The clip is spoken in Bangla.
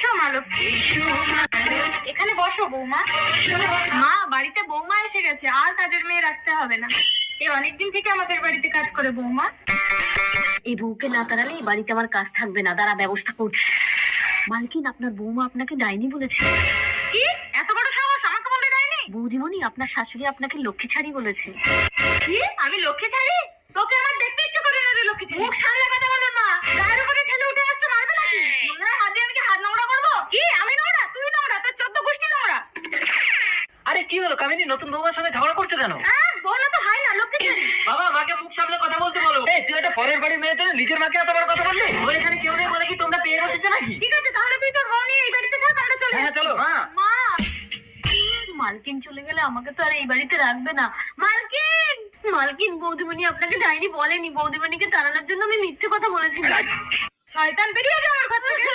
এসো মা লক্ষ্মী, এখানে বসো বৌমা। মা, বাড়িতে বৌমা এসে গেছে, আর কাজের মেয়ে রাখতে হবে না। এই অনেকদিন থেকে আমাদের বাড়িতে কাজ করে বৌমা। এই বউকে না তাড়ালে এই বাড়িতে আমার কাজ থাকবে না, দাঁড়া ব্যবস্থা করছি। মালকিন, আপনার বৌমা আপনাকে ডাইনি বলেছে। কি এত বড় সাহস আমাকে বলতে দেয়নি? বৌদিমণি, আপনার শাশুড়ি আপনাকে লক্ষ্মী ছাড়ি বলেছে। কি আমি লক্ষ্মী ছাড়ি? তোকে আমার দেখতে ইচ্ছে করে না রে লক্ষ্মী ছাড়ি। মুখ সামলে কথা বলুন মা, গায়ের উপরে ঠেলে উঠে আসতে মারবে নাকি? মনে হয় হাত দিয়ে আমি কি হাত নোংরা করবো? কি আমি নোংরা? তুই নোংরা, তোর 14 গোষ্ঠী নোংরা। আরে কি হলো কামিনী, নতুন বৌমার সঙ্গে ঝগড়া করছো কেন? বলো তো হাই না লক্ষ্মী ছাড়ি। বাবা, মাকে মুখ সামলে কথা বলতে বলো। এই তুই একটা পরের বাড়ির মেয়ের জন্য নিজের মাকে এত বড় কথা বললি? ওর এখানে কেউ নেই বলে কি তোমরা পেয়ে বসেছো নাকি? ঠিক আছে, তাহলে তুই তোর বউ নিয়ে এই বাড়িতে থাক, আমরা চলে হ্যাঁ চলো। মা। মালকিন চলে গেলে আমাকে তো আর এই বাড়িতে রাখবে না। মালকিন, মালকিন, বৌদিমণি আপনাকে ডাইনি বলেনি। বৌদিমণিকে তাড়ানোর জন্য আমি মিথ্যে কথা বলেছিলাম। শয়তান বেরিয়ে যা আমার ঘর থেকে।